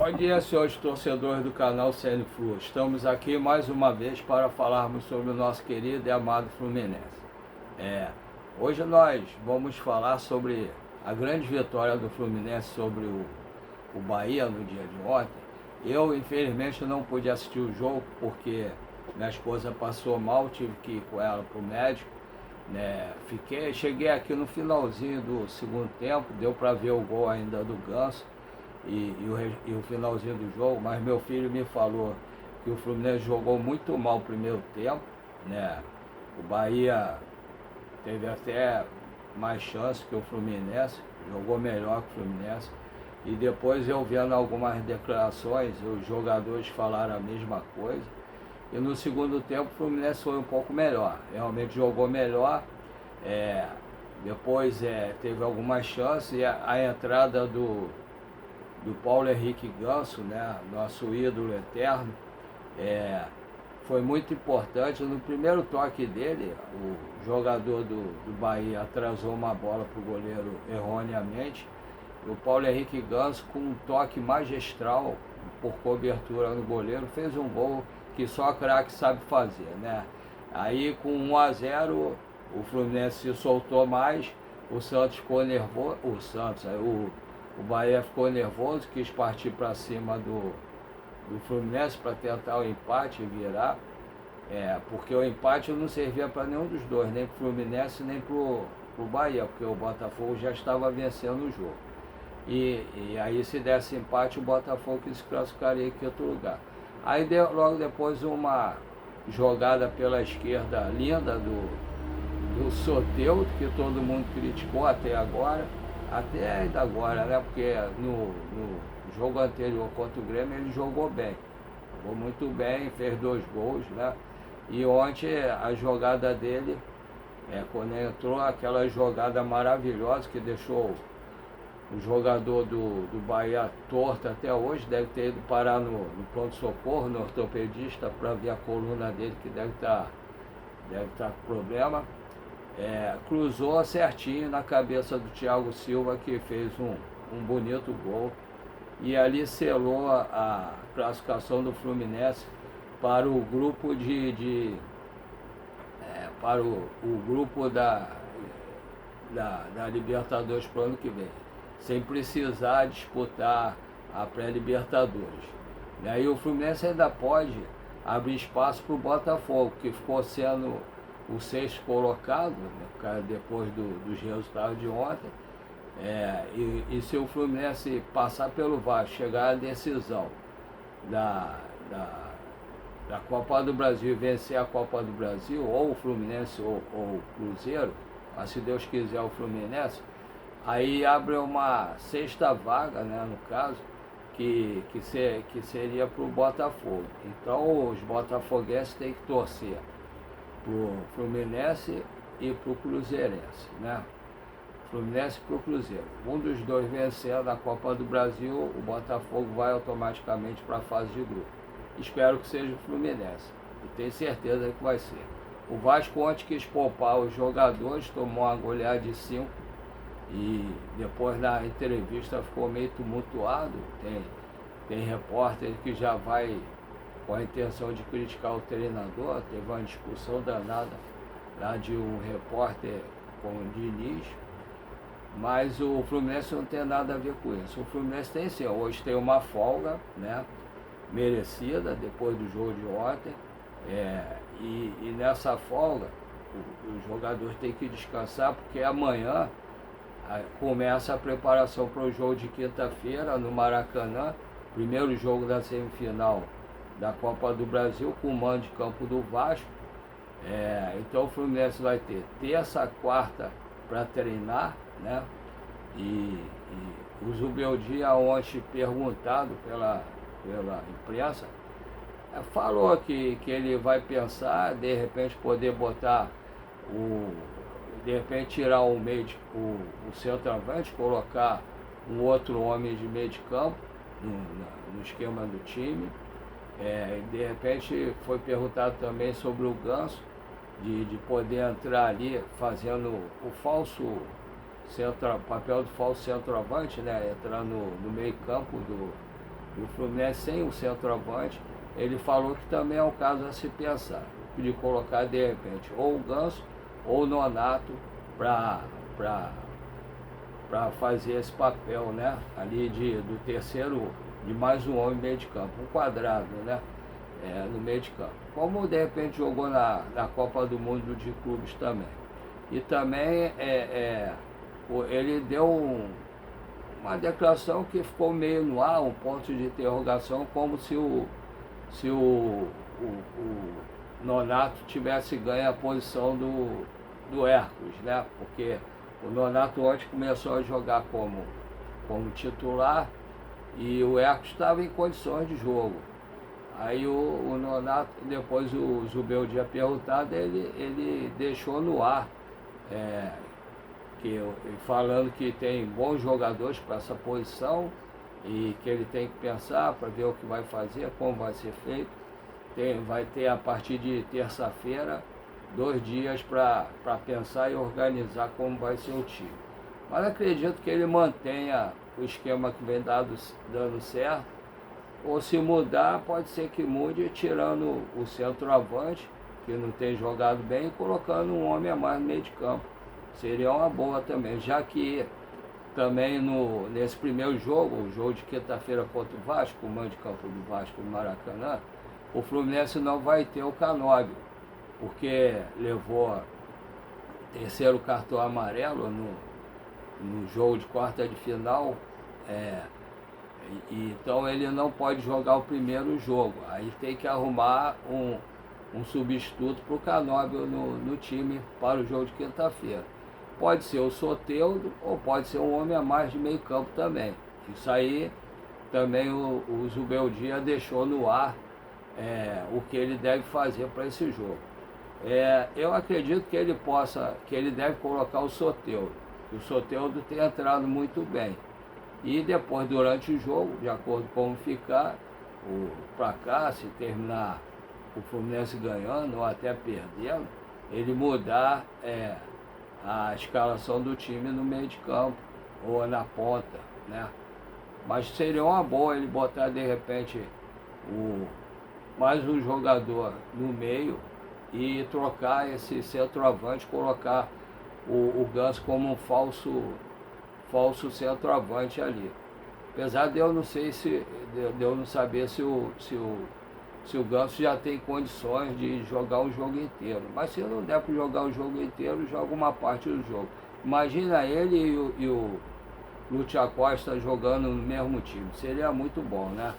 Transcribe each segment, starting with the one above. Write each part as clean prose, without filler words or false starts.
Bom dia, senhores torcedores do canal CN Flu. Estamos aqui mais uma vez para falarmos sobre o nosso querido e amado Fluminense. Hoje nós vamos falar sobre a grande vitória do Fluminense sobre o Bahia no dia de ontem. Eu, infelizmente, não pude assistir o jogo porque minha esposa passou mal, tive que ir com ela para o médico. Cheguei aqui no finalzinho do segundo tempo, deu para ver o gol ainda do Ganso. E o finalzinho do jogo, mas meu filho me falou que o Fluminense jogou muito mal o primeiro tempo, né? O Bahia teve até mais chance que o Fluminense, jogou melhor que o Fluminense. E depois eu vendo algumas declarações, os jogadores falaram a mesma coisa. E no segundo tempo o Fluminense foi um pouco melhor, realmente jogou melhor. Depois teve algumas chances e a entrada do Paulo Henrique Ganso, né, nosso ídolo eterno, foi muito importante. No primeiro toque dele, o jogador do Bahia atrasou uma bola para o goleiro erroneamente. E o Paulo Henrique Ganso, com um toque magistral por cobertura no goleiro, fez um gol que só craque sabe fazer, né? Aí com 1-0 o Fluminense se soltou mais, o Santos ficou nervoso, o Bahia ficou nervoso, quis partir para cima do Fluminense para tentar o empate e virar, porque o empate não servia para nenhum dos dois, nem para o Fluminense nem para o Bahia, porque o Botafogo já estava vencendo o jogo. E aí se desse empate, o Botafogo se classificaria em quinto lugar. Aí logo depois uma jogada pela esquerda linda do Soteldo, que todo mundo criticou até agora, até ainda agora, né? Porque no jogo anterior contra o Grêmio ele jogou bem, jogou muito bem, fez 2 gols, né? E ontem a jogada dele, quando entrou, aquela jogada maravilhosa que deixou o jogador do Bahia torto até hoje, deve ter ido parar no pronto-socorro, no ortopedista, para ver a coluna dele, que deve estar com problema. Cruzou certinho na cabeça do Thiago Silva, que fez um bonito gol, e ali selou a classificação do Fluminense para o grupo para o grupo da Libertadores para o ano que vem, sem precisar disputar a pré-Libertadores. E aí o Fluminense ainda pode abrir espaço para o Botafogo, que ficou sendo o 6º colocado, né, depois dos resultados de ontem. E se o Fluminense passar pelo Vasco, chegar à decisão da Copa do Brasil e vencer a Copa do Brasil, ou o Fluminense ou o Cruzeiro, mas se Deus quiser o Fluminense, aí abre uma 6ª vaga, né, no caso, que seria para o Botafogo. Então os botafoguenses têm que torcer para o Fluminense e para o Cruzeirense, né? Fluminense e para o Cruzeiro. Um dos dois vencendo a Copa do Brasil, o Botafogo vai automaticamente para a fase de grupo. Espero que seja o Fluminense, e tenho certeza que vai ser. O Vasco ontem quis poupar os jogadores, tomou uma goleada de 5, e depois na entrevista ficou meio tumultuado. Tem repórter que já vai com a intenção de criticar o treinador. Teve uma discussão danada lá de um repórter com o Diniz, mas o Fluminense não tem nada a ver com isso. O Fluminense tem sim, hoje tem uma folga, né, merecida depois do jogo de ontem, e nessa folga os jogadores têm que descansar, porque amanhã começa a preparação para o jogo de quinta-feira no Maracanã, primeiro jogo da semifinal da Copa do Brasil, com o mando de campo do Vasco. Então o Fluminense vai ter terça, quarta para treinar, né? E o Zubeldia, ontem perguntado pela imprensa, falou que ele vai pensar, de repente, poder botar de repente tirar o centroavante, colocar um outro homem de meio de campo no esquema do time. De repente foi perguntado também sobre o Ganso, de poder entrar ali fazendo o papel do falso centroavante, né? Entrar no meio campo E o Fluminense sem o centroavante, ele falou que também é um caso a se pensar, de colocar de repente ou o Ganso ou o Nonato para fazer esse papel, né? Ali do terceiro, de mais um homem no meio de campo, um quadrado, né? No meio de campo. Como de repente jogou na Copa do Mundo de Clubes também. E também ele deu uma declaração que ficou meio no ar, um ponto de interrogação, como se o Nonato tivesse ganho a posição do Hércules, né? Porque o Nonato ontem começou a jogar como titular e o Hércules estava em condições de jogo. Aí o Nonato, depois o Zubeldia perguntado, ele deixou no ar, falando que tem bons jogadores para essa posição e que ele tem que pensar para ver o que vai fazer, como vai ser feito. Vai ter a partir de terça-feira 2 dias para pensar e organizar como vai ser o time. Mas acredito que ele mantenha o esquema que vem dando certo, ou se mudar, pode ser que mude tirando o centroavante, que não tem jogado bem, e colocando um homem a mais no meio de campo. Seria uma boa também, já que também nesse primeiro jogo, o jogo de quinta-feira contra o Vasco, o mando de campo do Vasco no Maracanã, o Fluminense não vai ter o Canóbio, porque levou terceiro cartão amarelo no jogo de quarta de final, então ele não pode jogar o primeiro jogo. Aí tem que arrumar um substituto para o Canóbio no time para o jogo de quinta-feira. Pode ser o Soteldo ou pode ser um homem a mais de meio campo também. Isso aí também o Zubeldia deixou no ar o que ele deve fazer para esse jogo. Eu acredito que ele deve colocar o Soteldo. O Soteldo tem entrado muito bem. E depois, durante o jogo, de acordo com como ficar o placar, se terminar o Fluminense ganhando ou até perdendo, ele mudar a escalação do time no meio de campo ou na ponta, né? Mas seria uma boa ele botar de repente mais um jogador no meio e trocar esse centroavante, colocar o Ganso como um falso centroavante ali. Apesar de eu não saber se o Ganso já tem condições de jogar o jogo inteiro. Mas se não der para jogar o jogo inteiro, joga uma parte do jogo. Imagina ele e o Lúcio Acosta jogando no mesmo time. Seria muito bom, né?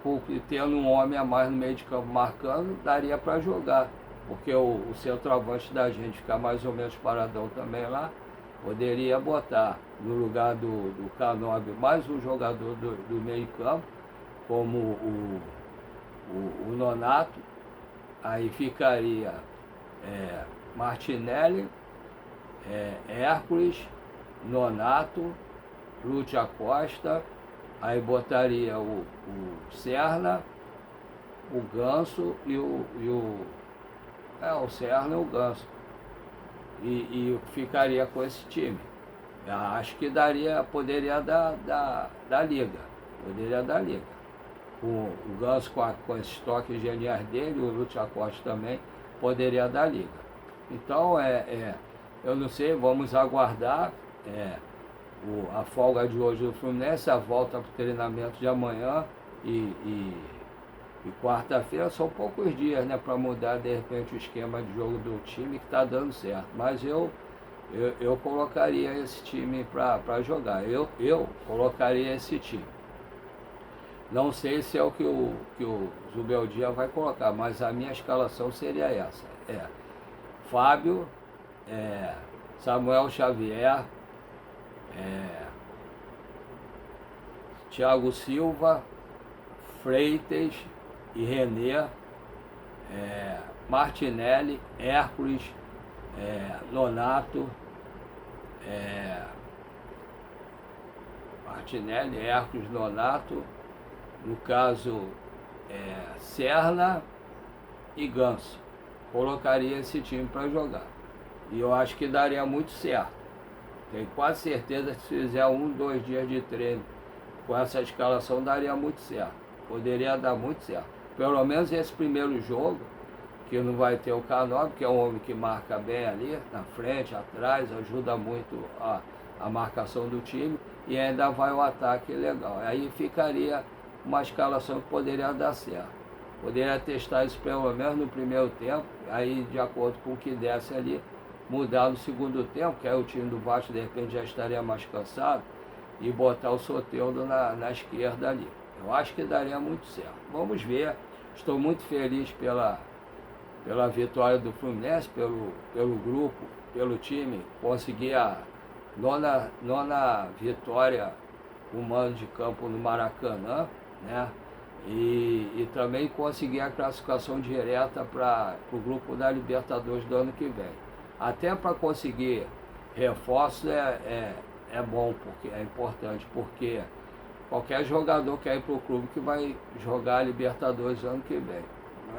Porque tendo um homem a mais no meio de campo marcando, daria para jogar. Porque o centroavante da gente ficar mais ou menos paradão também lá, poderia botar no lugar do Canóbio mais um jogador do meio campo, como o Nonato. Aí ficaria Martinelli, Hércules, Nonato, Lúcio Acosta, aí botaria o Serna, o Ganso e o Serna e o Ganso. E ficaria com esse time. Eu acho que poderia dar liga. Poderia dar liga. O Ganso com esses toques geniais dele, o Lúcio Acosta também, poderia dar liga. Então, eu não sei, vamos aguardar a folga de hoje do Fluminense, a volta para o treinamento de amanhã e quarta-feira. São poucos dias, né, para mudar de repente o esquema de jogo do time, que está dando certo. Mas eu colocaria esse time para jogar. Eu colocaria esse time. Não sei se é o que o Zubeldia vai colocar, mas a minha escalação seria essa. Fábio, Samuel Xavier, Thiago Silva, Freitas e René, Martinelli, Hércules, Nonato, Martinelli, Hércules, Nonato, no caso Serna e Ganso. Colocaria esse time para jogar. E eu acho que daria muito certo. Tenho quase certeza que se fizer 1, 2 dias de treino com essa escalação daria muito certo, poderia dar muito certo. Pelo menos esse primeiro jogo, que não vai ter o Canóbio, que é um homem que marca bem ali, na frente, atrás, ajuda muito a marcação do time, e ainda vai o ataque legal. Aí ficaria uma escalação que poderia dar certo. Poderia testar isso pelo menos no primeiro tempo, aí de acordo com o que desse ali, mudar no segundo tempo, que aí o time do Vasco de repente já estaria mais cansado, e botar o Soteldo na esquerda ali. Eu acho que daria muito certo. Vamos ver. Estou muito feliz pela vitória do Fluminense, pelo grupo, pelo time, conseguir a nona vitória com mando de campo no Maracanã, né? E também conseguir a classificação direta para o grupo da Libertadores do ano que vem. Até para conseguir reforços é bom, porque é importante, porque qualquer jogador quer ir para o clube que vai jogar a Libertadores ano que vem.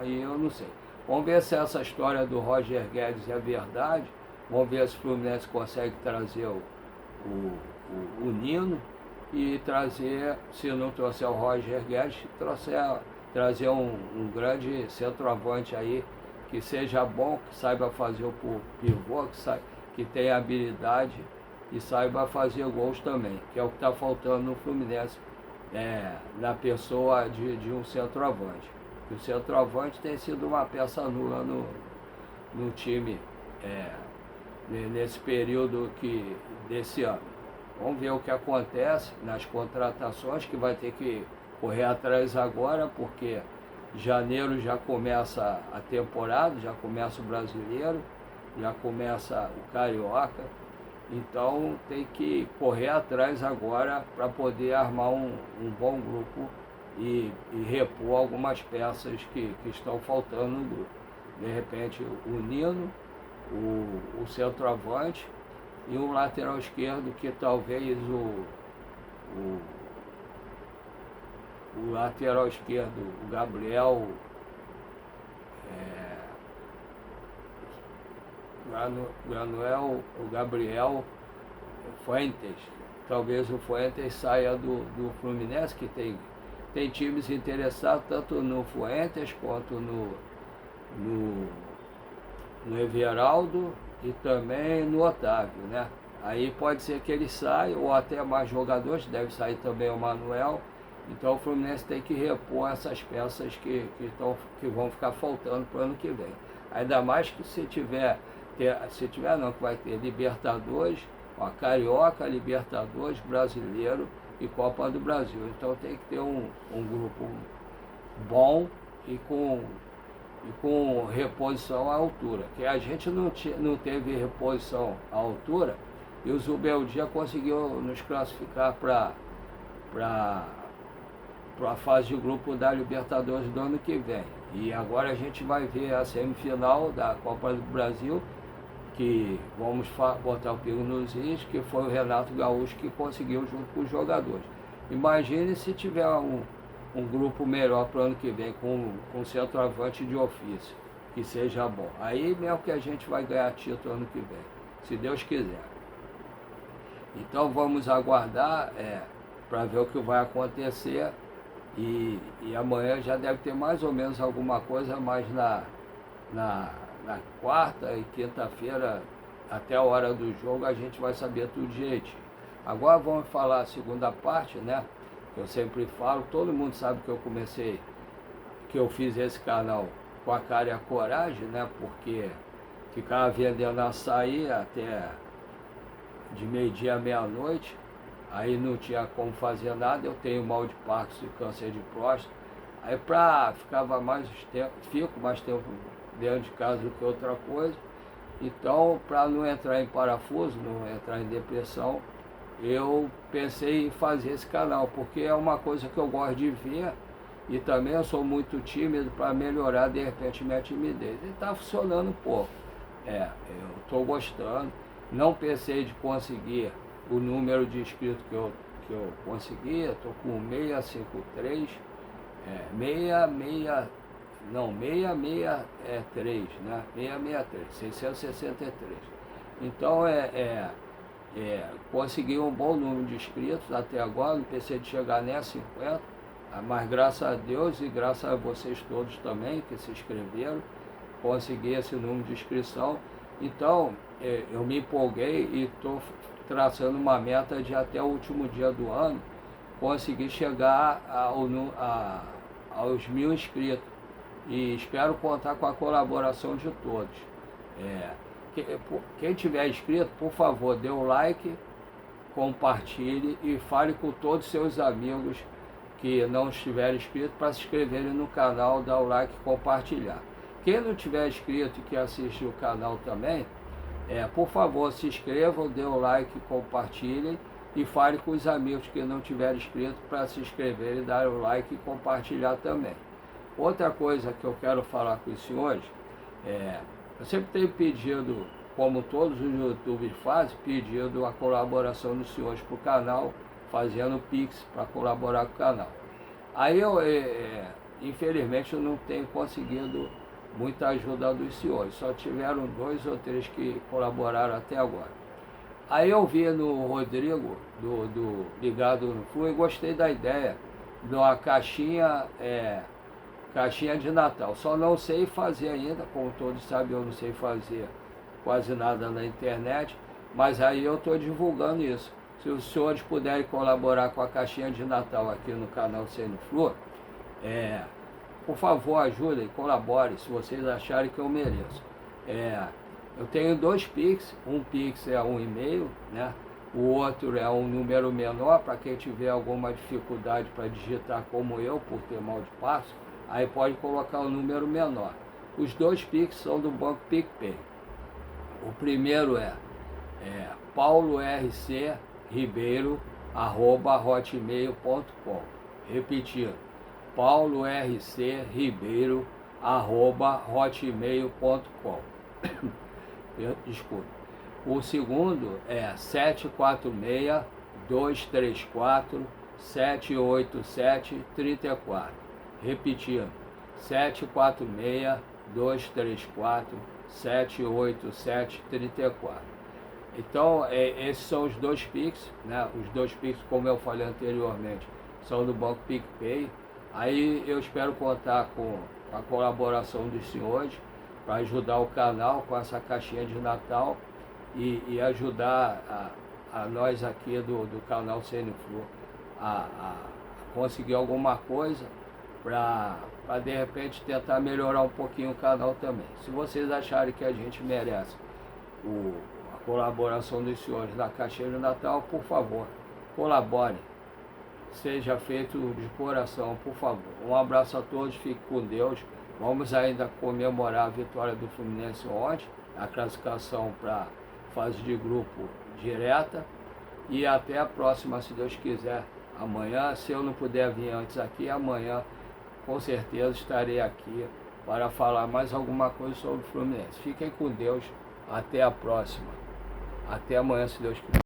Aí eu não sei. Vamos ver se essa história do Roger Guedes é verdade. Vamos ver se o Fluminense consegue trazer o Nino e trazer, se não trouxer o Roger Guedes, trazer um grande centroavante aí que seja bom, que saiba fazer o pivô, que tenha habilidade e saiba fazer gols também, que é o que está faltando no Fluminense, na pessoa de um centroavante. O centroavante tem sido uma peça nula no time nesse período desse ano. Vamos ver o que acontece nas contratações, que vai ter que correr atrás agora, porque janeiro já começa a temporada, já começa o brasileiro, já começa o carioca. Então tem que correr atrás agora para poder armar um bom grupo e repor algumas peças que estão faltando no grupo. De repente o Nino, o centroavante e um lateral esquerdo, que talvez o lateral esquerdo, o Gabriel o Gabriel Fuentes, talvez o Fuentes saia do Fluminense, que tem times interessados tanto no Fuentes quanto no Everaldo e também no Otávio, né? Aí pode ser que ele saia, ou até mais jogadores, deve sair também o Manuel. Então o Fluminense tem que repor essas peças que vão ficar faltando para o ano que vem. Ainda mais que que vai ter Libertadores, Carioca, Libertadores, Brasileiro e Copa do Brasil. Então tem que ter um grupo bom e com reposição à altura. Que a gente não teve reposição à altura, e o Zubeldia conseguiu nos classificar para a fase de grupo da Libertadores do ano que vem. E agora a gente vai ver a semifinal da Copa do Brasil, que vamos botar o pingo nos is, que foi o Renato Gaúcho que conseguiu junto com os jogadores. Imagine se tiver um grupo melhor para o ano que vem, com centroavante de ofício, que seja bom. Aí mesmo que a gente vai ganhar título ano que vem, se Deus quiser. Então vamos aguardar para ver o que vai acontecer, e amanhã já deve ter mais ou menos alguma coisa, mas na quarta e quinta-feira, até a hora do jogo, a gente vai saber tudo direitinho. Agora vamos falar a segunda parte, né? Que eu sempre falo, todo mundo sabe que eu fiz esse canal com a cara e a coragem, né? Porque ficava vendendo açaí até de meio-dia à meia-noite, aí não tinha como fazer nada. Eu tenho mal de Parkinson e câncer de próstata, aí fico mais tempo dentro de casa do que outra coisa. Então, para não entrar em parafuso, não entrar em depressão, eu pensei em fazer esse canal, porque é uma coisa que eu gosto de ver, e também eu sou muito tímido, para melhorar de repente minha timidez. E está funcionando um pouco. Eu estou gostando. Não pensei de conseguir o número de inscritos que eu consegui. Estou com 653, 663, né? 663, 663. Então consegui um bom número de inscritos até agora, não pensei de chegar nem a 50, mas graças a Deus e graças a vocês todos também que se inscreveram, consegui esse número de inscrição. Então eu me empolguei e estou traçando uma meta de até o último dia do ano conseguir chegar aos 1000 inscritos, e espero contar com a colaboração de todos. Quem tiver inscrito, por favor, dê o like, compartilhe e fale com todos os seus amigos que não estiverem inscritos para se inscreverem no canal, dar o like e compartilhar. Quem não tiver inscrito e que assiste o canal também, por favor, se inscrevam, dê o like, compartilhem e fale com os amigos que não tiverem inscrito para se inscreverem, dar o like e compartilhar também. Outra coisa que eu quero falar com os senhores, eu sempre tenho pedido, como todos os youtubers fazem, pedido a colaboração dos senhores para o canal, fazendo Pix para colaborar com o canal. Aí eu, infelizmente, eu não tenho conseguido muita ajuda dos senhores, só tiveram 2 ou 3 que colaboraram até agora. Aí eu vi no Rodrigo, do Ligado no Flu, e gostei da ideia de uma caixinha de Natal. Só não sei fazer ainda, como todos sabem, eu não sei fazer quase nada na internet, mas aí eu estou divulgando isso. Se os senhores puderem colaborar com a caixinha de Natal aqui no canal CNFlu, por favor, ajudem, colaborem, se vocês acharem que eu mereço. Eu tenho 2 Pix, um Pix é um e-mail, né? O outro é um número menor, para quem tiver alguma dificuldade para digitar como eu, por ter mal de passo, aí pode colocar um número menor. Os 2 Pix são do Banco PicPay. O primeiro é paulorcribeiro@hotmail.com. Repetindo, paulorcribeiro@hotmail.com. Desculpa. O segundo é 746-234-787-34. Repetindo, 746-234-787-34. Então, esses são os 2 Pix, né? Os 2 Pix, como eu falei anteriormente, são do Banco PicPay. Aí eu espero contar com a colaboração dos senhores para ajudar o canal com essa caixinha de Natal e ajudar a nós aqui do canal CNFlu a conseguir alguma coisa para de repente tentar melhorar um pouquinho o canal também. Se vocês acharem que a gente merece a colaboração dos senhores na caixinha de Natal, por favor, colaborem. Seja feito de coração, por favor. Um abraço a todos, fique com Deus. Vamos ainda comemorar a vitória do Fluminense ontem, a classificação para fase de grupo direta. E até a próxima, se Deus quiser. Amanhã, se eu não puder vir antes aqui, amanhã com certeza estarei aqui para falar mais alguma coisa sobre o Fluminense. Fiquem com Deus, até a próxima. Até amanhã, se Deus quiser.